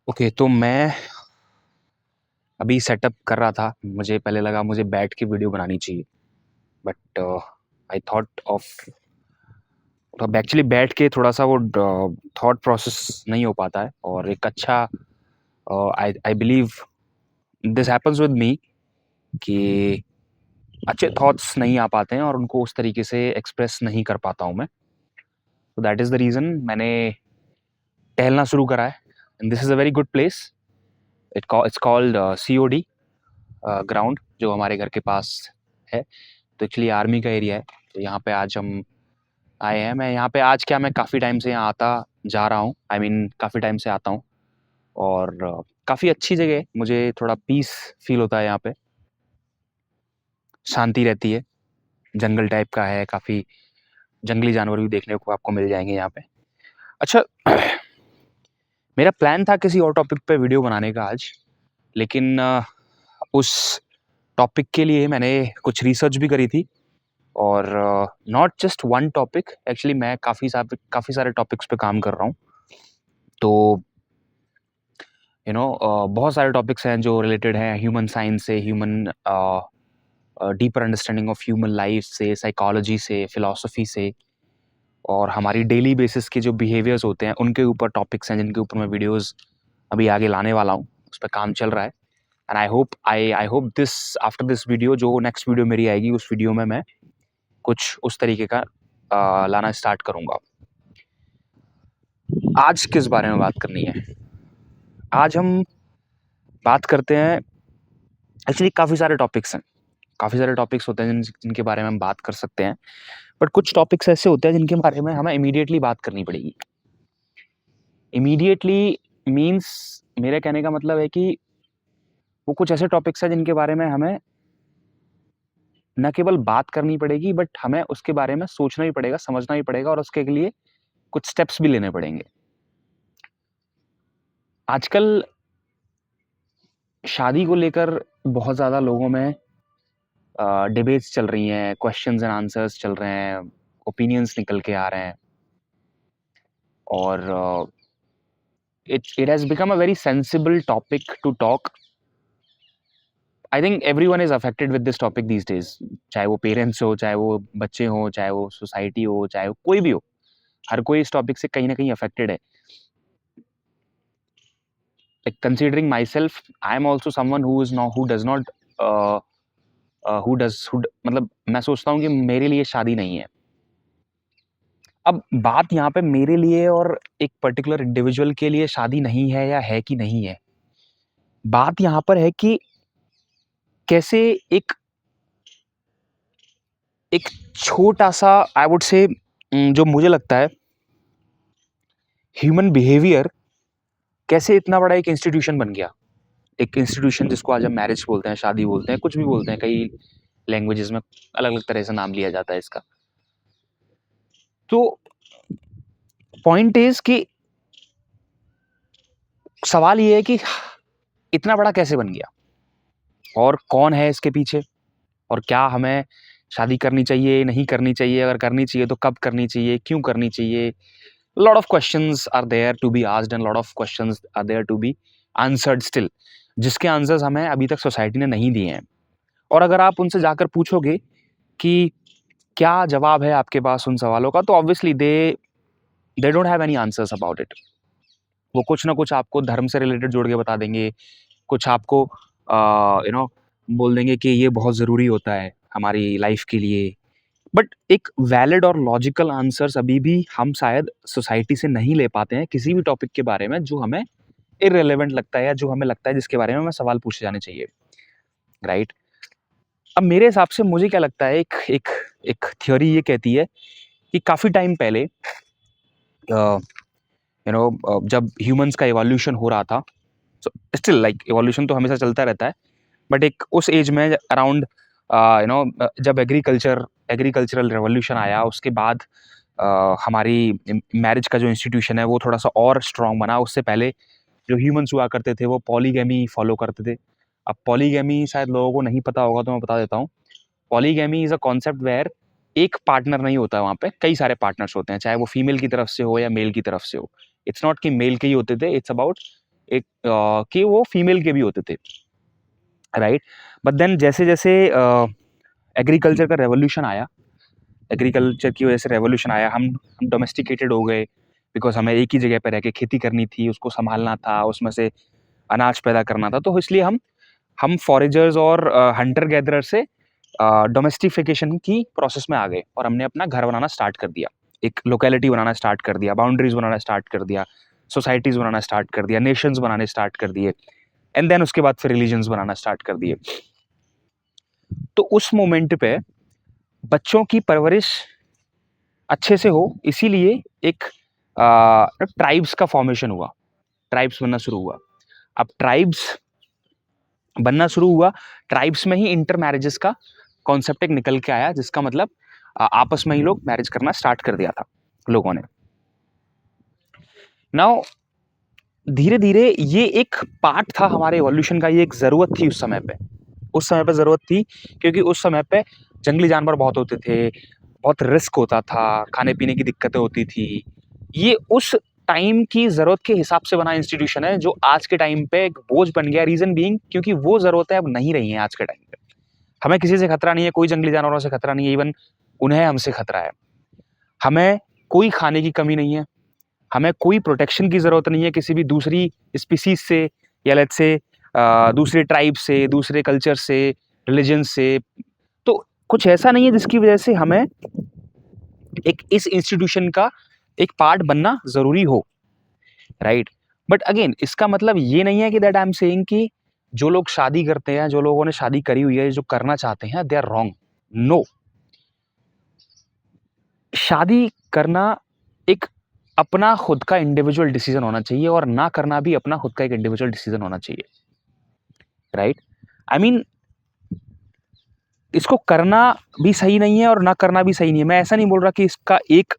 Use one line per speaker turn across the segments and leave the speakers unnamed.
Okay, तो मैं अभी सेटअप कर रहा था। मुझे पहले लगा मुझे बैठ के वीडियो बनानी चाहिए, बट आई थॉट ऑफ अब एक्चुअली बैठ के थोड़ा सा वो थॉट प्रोसेस नहीं हो पाता है। और एक अच्छा I I believe this happens with me कि अच्छे थॉट्स नहीं आ पाते हैं और उनको उस तरीके से एक्सप्रेस नहीं कर पाता हूँ मैं। तो दैट इज़ द रीज़न मैंने टहलना शुरू करा है। And this is a very good place. It's called COD ground, जो हमारे घर के पास है। तो एक्चुअली आर्मी का एरिया है। तो यहाँ पे आज हम आए हैं। मैं यहाँ पे आज क्या, मैं काफ़ी टाइम से यहाँ आता जा रहा हूँ। आई मीन काफ़ी टाइम से आता हूँ और काफ़ी अच्छी जगह है। मुझे थोड़ा पीस फील होता है यहाँ पे, शांति रहती है। जंगल टाइप का है, काफ़ी जंगली जानवर भी देखने को आपको मिल जाएंगे यहाँ पे। अच्छा, मेरा प्लान था किसी और टॉपिक पे वीडियो बनाने का आज, लेकिन उस टॉपिक के लिए मैंने कुछ रिसर्च भी करी थी। और not just one topic, actually मैं काफ़ी सारे टॉपिक्स पे काम कर रहा हूँ। तो बहुत सारे टॉपिक्स हैं जो रिलेटेड हैं ह्यूमन साइंस से, human deeper understanding of human life से, साइकोलॉजी से, फिलॉसफी से, और हमारी डेली बेसिस के जो बिहेवियर्स होते हैं उनके ऊपर टॉपिक्स हैं जिनके ऊपर मैं वीडियोस अभी आगे लाने वाला हूँ। उस पर काम चल रहा है। And I hope this after this video, जो नेक्स्ट वीडियो मेरी आएगी, उस वीडियो में मैं कुछ उस तरीके का लाना स्टार्ट करूँगा। आज किस बारे में बात करनी है? आज हम बात करते हैं, एक्चुअली काफ़ी सारे टॉपिक्स होते हैं जिनके बारे में हम बात कर सकते हैं। बट कुछ टॉपिक्स ऐसे होते हैं जिनके बारे में हमें इमीडिएटली बात करनी पड़ेगी। इमीडिएटली मीन्स, मेरे कहने का मतलब है कि वो कुछ ऐसे टॉपिक्स हैं जिनके बारे में हमें न केवल बात करनी पड़ेगी, बट हमें उसके बारे में सोचना भी पड़ेगा, समझना भी पड़ेगा, और उसके लिए कुछ स्टेप्स भी लेने पड़ेंगे। आजकल शादी को लेकर बहुत ज़्यादा लोगों में डिबेट्स चल रही हैं, क्वेश्चंस एंड आंसर्स चल रहे हैं, ओपिनियंस निकल के आ रहे हैं। और it has become a very sensible topic to talk. I think everyone is affected with this topic these days. चाहे वो पेरेंट्स हो, चाहे वो बच्चे हो, चाहे वो सोसाइटी हो, चाहे वो कोई भी हो, हर कोई इस टॉपिक से कहीं ना कहीं अफेक्टेड है। Like considering myself, I am also someone who does not मतलब मैं सोचता हूँ कि मेरे लिए शादी नहीं है। अब बात यहाँ पे मेरे लिए और एक पर्टिकुलर इंडिविजुअल के लिए शादी नहीं है या है कि नहीं है, बात यहाँ पर है कि कैसे एक एक छोटा सा, आई वुड से, जो मुझे लगता है ह्यूमन बिहेवियर कैसे इतना बड़ा एक इंस्टीट्यूशन बन गया। एक इंस्टीट्यूशन जिसको आज हम मैरिज बोलते हैं, शादी बोलते हैं, कुछ भी बोलते हैं, कई लैंग्वेजेस में अलग अलग तरह से नाम लिया जाता है इसका। तो पॉइंट इज कि सवाल ये है कि इतना बड़ा कैसे बन गया, और कौन है इसके पीछे, और क्या हमें शादी करनी चाहिए, नहीं करनी चाहिए, अगर करनी चाहिए तो कब करनी चाहिए, क्यों करनी चाहिए। lot of questions are there to be asked and lot of questions are there to be answered still, जिसके आंसर्स हमें अभी तक सोसाइटी ने नहीं दिए हैं। और अगर आप उनसे जाकर पूछोगे कि क्या जवाब है आपके पास उन सवालों का, तो obviously they don't have any answers about it. वो कुछ ना कुछ आपको धर्म से रिलेटेड जोड़ के बता देंगे, कुछ आपको बोल देंगे कि ये बहुत ज़रूरी होता है हमारी लाइफ के लिए। बट एक वैलिड और लॉजिकल आंसर्स अभी भी हम शायद सोसाइटी से नहीं ले पाते हैं किसी भी टॉपिक के बारे में जो हमें इररिलेवेंट लगता है, या जो हमें लगता है जिसके बारे में हमें सवाल पूछे जाने चाहिए, राइट? अब मेरे हिसाब से मुझे क्या लगता है, एक एक एक थ्योरी ये कहती है कि काफ़ी टाइम पहले जब ह्यूमंस का इवोल्यूशन हो रहा था, स्टिल लाइक इवोल्यूशन तो हमेशा चलता रहता है, बट एक उस एज में अराउंड जब एग्रीकल्चरल रेवोल्यूशन आया, उसके बाद हमारी मैरिज का जो इंस्टीट्यूशन है वो थोड़ा सा और स्ट्रांग बना। उससे पहले जो ह्यूमंस हुआ करते थे वो पॉलीगैमी फॉलो करते थे। अब पॉलीगैमी शायद लोगों को नहीं पता होगा, तो मैं बता देता हूँ। Polygamy is a concept where एक पार्टनर नहीं होता है, वहाँ पे कई सारे पार्टनर्स होते हैं, चाहे वो फीमेल की तरफ से हो या मेल की तरफ से हो। इट्स नॉट कि मेल के ही होते थे, इट्स अबाउट एक कि वो फीमेल के भी होते थे, राइट। बट देन जैसे जैसे एग्रीकल्चर का रेवोल्यूशन आया, एग्रीकल्चर की वजह से रेवोल्यूशन आया, हम डोमेस्टिकेटेड हो गए, बिकॉज हमें एक ही जगह पर रह के खेती करनी थी, उसको संभालना था, उसमें से अनाज पैदा करना था, तो इसलिए हम फॉरेजर्स और हंटर गैदरर से डोमेस्टिफिकेशन की प्रोसेस में आ गए और हमने अपना घर बनाना स्टार्ट कर दिया, एक लोकेलिटी बनाना स्टार्ट कर दिया, बाउंड्रीज बनाना स्टार्ट कर दिया, सोसाइटीज बनाना स्टार्ट कर दिया, नेशंस बनाने स्टार्ट कर दिए, एंड देन उसके बाद फिर रिलीजन्स बनाना स्टार्ट कर दिए। तो उस मोमेंट पे बच्चों की परवरिश अच्छे से हो, इसीलिए एक ट्राइब्स का फॉर्मेशन हुआ, ट्राइब्स बनना शुरू हुआ। अब ट्राइब्स बनना शुरू हुआ, ट्राइब्स में ही इंटर मैरिजेस का कॉन्सेप्ट एक निकल के आया, जिसका मतलब आपस में ही लोग मैरिज करना स्टार्ट कर दिया था लोगों ने। नाउ धीरे धीरे ये एक पार्ट था हमारे एवोल्यूशन का, ये एक जरूरत थी उस समय पे, उस समय पे जरूरत थी, क्योंकि उस समय पे जंगली जानवर बहुत होते थे, बहुत रिस्क होता था, खाने पीने की दिक्कतें होती थी। ये उस टाइम की जरूरत के हिसाब से बना इंस्टीट्यूशन है, जो आज के टाइम पे एक बोझ बन गया। रीजन बीइंग क्योंकि वो जरूरतें अब नहीं रही हैं आज के टाइम पे। हमें किसी से खतरा नहीं है, कोई जंगली जानवरों से खतरा नहीं है, इवन उन्हें हमसे खतरा है। हमें कोई खाने की कमी नहीं है, हमें कोई प्रोटेक्शन की जरूरत नहीं है किसी भी दूसरी स्पीसीज से, या लेट्स से दूसरे ट्राइब से, दूसरे कल्चर से, रिलीजन से। तो कुछ ऐसा नहीं है जिसकी वजह से हमें एक इस इंस्टीट्यूशन का एक पार्ट बनना जरूरी हो, राइट। बट अगेन इसका मतलब ये नहीं है कि दैट आई एम सेइंग कि जो लोग शादी करते हैं, जो लोगों ने शादी करी हुई है, जो करना चाहते हैं, दे आर रॉन्ग। नो, शादी करना एक अपना खुद का इंडिविजुअल डिसीजन होना चाहिए, और ना करना भी अपना खुद का एक इंडिविजुअल डिसीजन होना चाहिए, राइट। आई मीन इसको करना भी सही नहीं है और ना करना भी सही नहीं है। मैं ऐसा नहीं बोल रहा कि इसका एक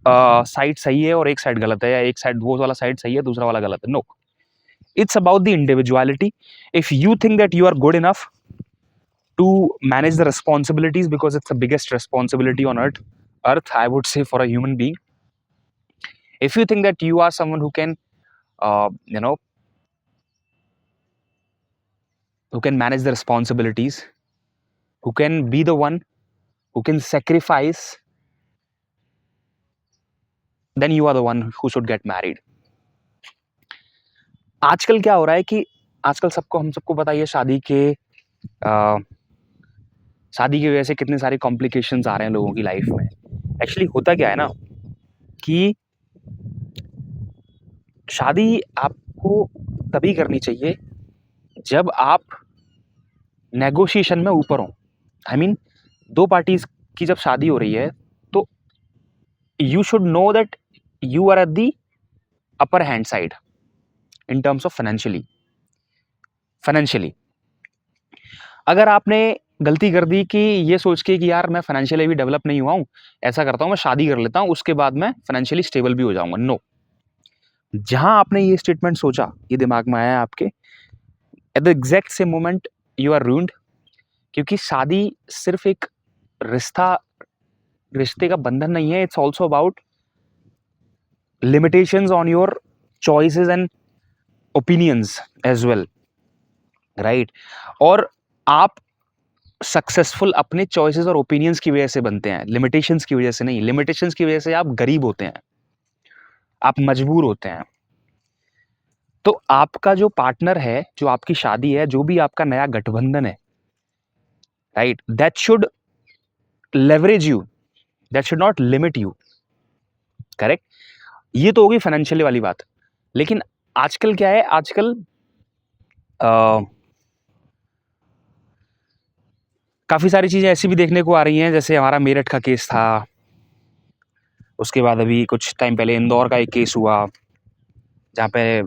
साइड सही है और एक साइड गलत है, या एक साइड वो वाला साइड सही है दूसरा वाला गलत है। No, it's about the individuality. If you think that you are good enough to manage the responsibilities, because it's the biggest responsibility on earth, I would say, for a human being. If you think that you are someone who can you know who can manage the responsibilities, who can be the one who can sacrifice, then you are the one who should get married. आजकल क्या हो रहा है कि आजकल हम सबको पता है शादी की वजह से कितने सारे कॉम्प्लिकेशंस आ रहे हैं लोगों की लाइफ में। एक्चुअली होता क्या है ना कि शादी आपको तभी करनी चाहिए जब आप नेगोशिएशन में ऊपर हो। आई मीन दो पार्टीज की जब शादी हो रही है, तो you should know that you are at the upper hand side in terms of financially. अगर आपने गलती कर दी कि ये सोच के कि यार मैं फाइनेंशियली भी डेवलप नहीं हुआ हूं, ऐसा करता हूं मैं शादी कर लेता हूं, उसके बाद मैं फाइनेंशियली स्टेबल भी हो जाऊंगा। नो, जहां आपने ये स्टेटमेंट सोचा, ये दिमाग में आया आपके, at the exact same moment you are ruined. क्योंकि शादी सिर्फ एक रिश्ते का बंधन नहीं है, it's also about limitations on your choices and opinions as well, right. और आप सक्सेसफुल अपने चॉइसेस और ओपिनियंस की वजह से बनते हैं, लिमिटेशंस की वजह से नहीं। लिमिटेशंस की वजह से आप गरीब होते हैं, आप मजबूर होते हैं। तो आपका जो पार्टनर है, जो आपकी शादी है, जो भी आपका नया गठबंधन है, right, that should leverage you, that should not limit you, correct. ये तो होगी फाइनेंशियली वाली बात। लेकिन आजकल क्या है, आजकल काफी सारी चीजें ऐसी भी देखने को आ रही हैं, जैसे हमारा मेरठ का केस था, उसके बाद अभी कुछ टाइम पहले इंदौर का एक केस हुआ, जहाँ पे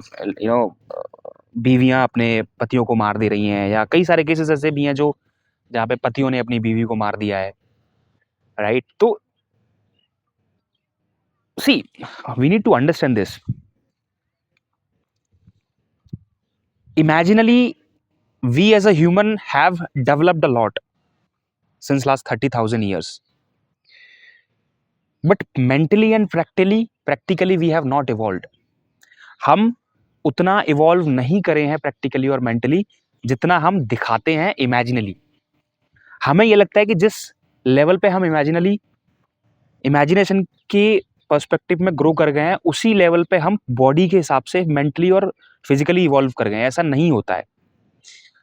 बीवियां अपने पतियों को मार दे रही हैं, या कई सारे केसेस ऐसे भी हैं जो जहाँ पे पतियों ने अपनी बीवी को मार दिया है, राइट। तो see, we need to understand this. Imaginably we as a human have developed a lot since last 30,000 years, but mentally and practically we have not evolved. हम उतना इवॉल्व नहीं करे हैं प्रैक्टिकली और मेंटली जितना हम दिखाते हैं इमेजिनली। हमें ये लगता है कि जिस लेवल पे हम इमेजिनेशन के पर्सपेक्टिव में ग्रो कर गए हैं, उसी लेवल पे हम बॉडी के हिसाब से मेंटली और फिजिकली इवॉल्व कर गए हैं। ऐसा नहीं होता है,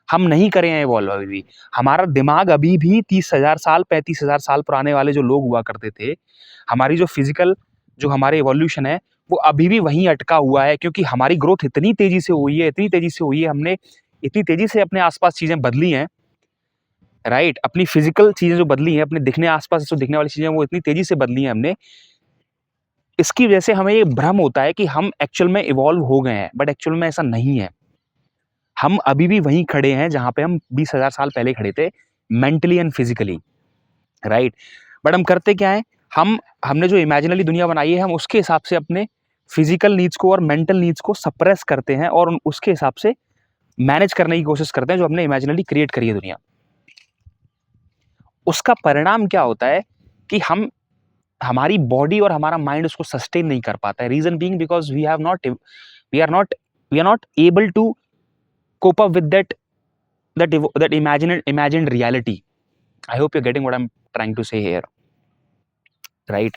हम नहीं करे हैं इवॉल्व अभी भी। हमारा दिमाग अभी भी 30,000 साल 35,000 साल पुराने वाले जो लोग हुआ करते थे, हमारी जो फिजिकल जो हमारे इवोल्यूशन है वो अभी भी वहीं अटका हुआ है, क्योंकि हमारी ग्रोथ इतनी तेजी से हुई है, इतनी तेजी से हुई है, हमने इतनी तेजी से अपने आसपास चीजें बदली हैं, राइट। अपनी फिजिकल चीजें जो बदली हैं, अपने दिखने आसपास जो दिखने वाली चीजें वो इतनी तेजी से बदली हैं हमने, इसकी वजह से हमें ये भ्रम होता है कि हम एक्चुअल में इवॉल्व हो गए हैं, बट एक्चुअल में ऐसा नहीं है। हम अभी भी वहीं खड़े हैं जहां पे हम 20,000 साल पहले खड़े थे, mentally and physically, right. But हम करते क्या है, हमने जो इमेजिनरी दुनिया बनाई है, हम उसके हिसाब से अपने फिजिकल नीड्स को और मेंटल नीड्स को सप्रेस करते हैं और उसके हिसाब से मैनेज करने की कोशिश करते हैं जो हमने इमेजिनरी क्रिएट करी है दुनिया। उसका परिणाम क्या होता है कि हमारी बॉडी और हमारा माइंड उसको सस्टेन नहीं कर पाता है। Reason being because we are not able to cope up with that imagined reality. I hope you're getting what I'm trying to say here, right?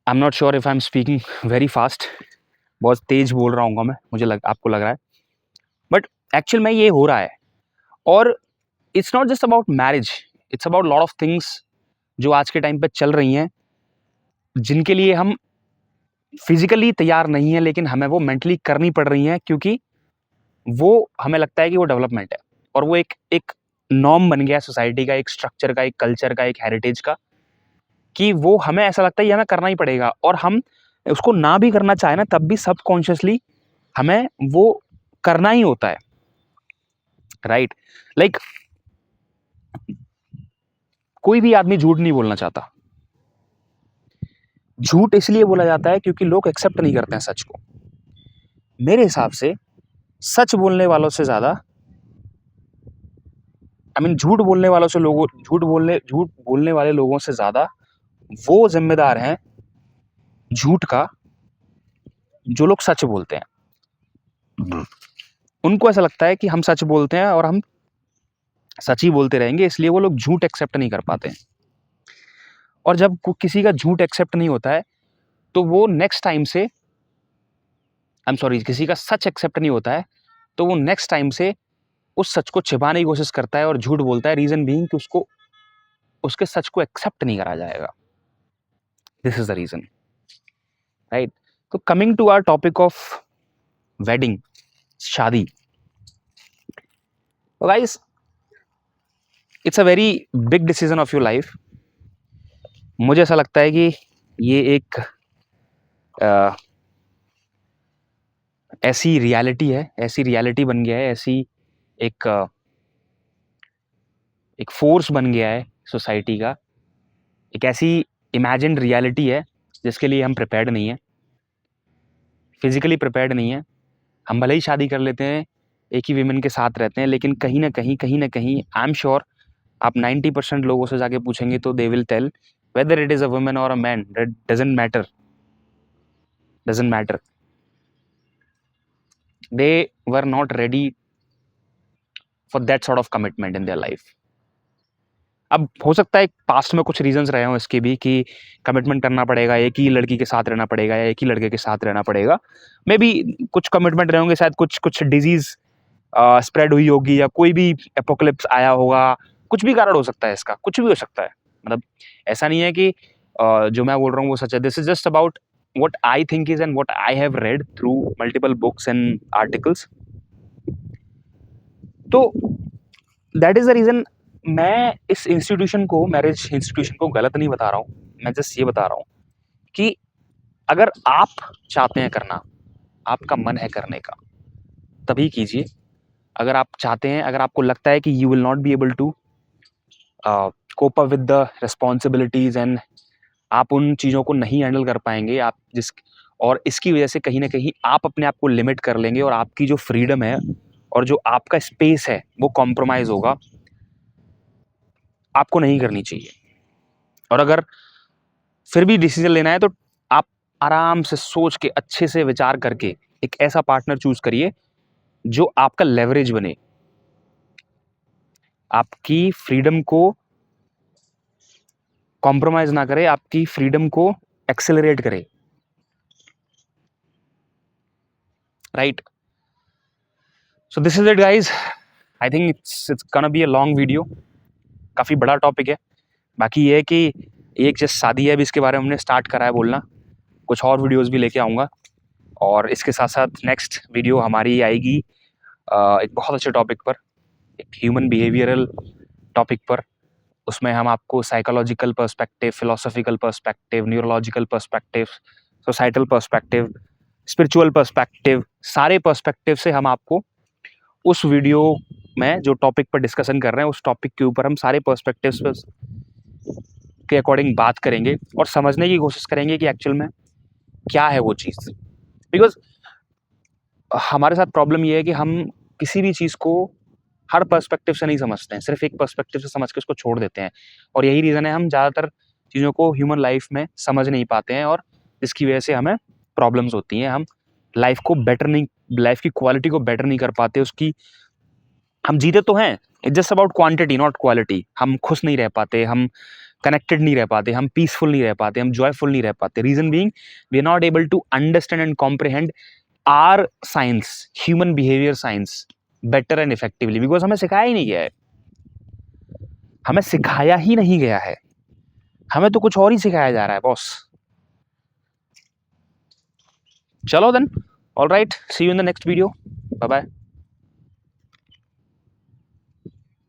I'm not sure if I'm speaking very fast. बहुत तेज बोल रहा हूँ मैं, आपको लग रहा है, but actual में ये हो रहा है। और it's not just about marriage, it's about lot of things जो आज के टाइम पे चल रही हैं, जिनके लिए हम फिजिकली तैयार नहीं है, लेकिन हमें वो मेंटली करनी पड़ रही हैं, क्योंकि वो हमें लगता है कि वो डेवलपमेंट है और वो एक नॉर्म बन गया सोसाइटी का, एक स्ट्रक्चर का, एक कल्चर का, एक हेरिटेज का, कि वो हमें ऐसा लगता है ये हमें करना ही पड़ेगा। और हम उसको ना भी करना चाहे ना, तब भी सबकॉन्शियसली हमें वो करना ही होता है, राइट। लाइक कोई भी आदमी झूठ नहीं बोलना चाहता। झूठ इसलिए बोला जाता है क्योंकि लोग एक्सेप्ट नहीं करते हैं सच को। मेरे हिसाब से सच बोलने वालों से ज्यादा, झूठ बोलने वाले लोगों से ज्यादा वो जिम्मेदार हैं झूठ का जो लोग सच बोलते हैं। उनको ऐसा लगता है कि हम सच बोलते हैं और हम सच ही बोलते रहेंगे, इसलिए वो लोग झूठ एक्सेप्ट नहीं कर पाते हैं। और जब किसी का झूठ एक्सेप्ट नहीं होता है तो वो नेक्स्ट टाइम से किसी का सच एक्सेप्ट नहीं होता है तो वो नेक्स्ट टाइम से उस सच को छिपाने की कोशिश करता है और झूठ बोलता है। रीजन बीइंग कि उसको उसके सच को एक्सेप्ट नहीं करा जाएगा। This is the reason, right. तो coming to our topic of wedding, शादी, guys, it's a very big decision of your life. मुझे ऐसा लगता है कि ये एक ऐसी रियलिटी बन गया है, ऐसी एक फोर्स बन गया है सोसाइटी का, एक ऐसी इमेजिन्ड रियलिटी है जिसके लिए हम प्रिपेयर्ड नहीं है, फिजिकली प्रिपेयर्ड नहीं है। हम भले ही शादी कर लेते हैं, एक ही विमेन के साथ रहते हैं, लेकिन कहीं ना कहीं आई एम श्योर आप 90% लोगों से जाके पूछेंगे तो they will tell whether it is a woman or a man, that doesn't matter. They were not ready for that sort of commitment in their life. अब हो सकता है पास्ट में कुछ रीजंस रहे हों इसके भी कि कमिटमेंट करना पड़ेगा, एक ही लड़की के साथ रहना पड़ेगा या एक ही लड़के के साथ रहना पड़ेगा। मे बी कुछ कमिटमेंट रहे होंगे, शायद कुछ डिजीज स्प्रेड हुई होगी या कोई भी एपोकलिप्स आया होगा, कुछ भी कारण हो सकता है इसका, कुछ भी हो सकता है। मतलब ऐसा नहीं है कि जो मैं बोल रहा हूँ वो सच है। This is just about what I think is and what I have read through multiple books and articles. तो that is the reason मैं इस इंस्टीट्यूशन को, मैरिज इंस्टीट्यूशन को गलत नहीं बता रहा हूँ। मैं जस्ट ये बता रहा हूँ कि अगर आप चाहते हैं करना, आपका मन है करने का, तभी कीजिए। अगर आप चाहते हैं, अगर आपको लगता है कि you will not be able to cope up with the responsibilities and आप उन चीज़ों को नहीं हैंडल कर पाएंगे, और इसकी वजह से कहीं ना कहीं आप अपने आप को लिमिट कर लेंगे और आपकी जो फ्रीडम है और जो आपका स्पेस है वो कॉम्प्रोमाइज होगा, आपको नहीं करनी चाहिए। और अगर फिर भी डिसीजन लेना है तो आप आराम से सोच के अच्छे से विचार करके एक ऐसा पार्टनर चूज करिए जो आपका लेवरेज बने, आपकी फ्रीडम को कॉम्प्रोमाइज ना करे, आपकी फ्रीडम को एक्सेलरेट करे, right? So this is it guys. I think it's gonna be a long video, काफी बड़ा टॉपिक है। बाकी ये है कि एक जस्ट शादी है, अभी इसके बारे में हमने स्टार्ट करा है बोलना, कुछ और वीडियोस भी लेके आऊँगा। और इसके साथ साथ नेक्स्ट वीडियो हमारी आएगी एक बहुत अच्छे टॉपिक पर, एक ह्यूमन बिहेवियरल टॉपिक पर। उसमें हम आपको psychological perspective, philosophical perspective, neurological perspective, societal perspective, spiritual perspective, सारे पर्सपेक्टिव से हम आपको उस वीडियो में जो टॉपिक पर डिस्कशन कर रहे हैं उस टॉपिक के ऊपर हम सारे पर्सपेक्टिव्स के अकॉर्डिंग बात करेंगे और समझने की कोशिश करेंगे कि एक्चुअल में क्या है वो चीज़। बिकॉज हमारे साथ प्रॉब्लम ये है कि हम किसी भी चीज़ को हर पर्सपेक्टिव से नहीं समझते हैं, सिर्फ एक पर्सपेक्टिव से समझ के उसको छोड़ देते हैं। और यही रीज़न है हम ज़्यादातर चीज़ों को ह्यूमन लाइफ में समझ नहीं पाते हैं और जिसकी वजह से हमें प्रॉब्लम्स होती हैं। हम लाइफ की क्वालिटी को बेटर नहीं कर पाते। उसकी हम जीते तो हैं, it's just about quantity not quality. हम खुश नहीं रह पाते, हम कनेक्टेड नहीं रह पाते, हम पीसफुल नहीं रह पाते, हम जॉयफुल नहीं रह पाते। Reason being we are not able to understand and comprehend our science, human behaviour science better and effectively, because हमें सिखाया ही नहीं गया है। हमें सिखाया ही नहीं गया है, हमें तो कुछ और ही सिखाया जा रहा है बॉस। चलो then, all right, see you in the next video, bye bye.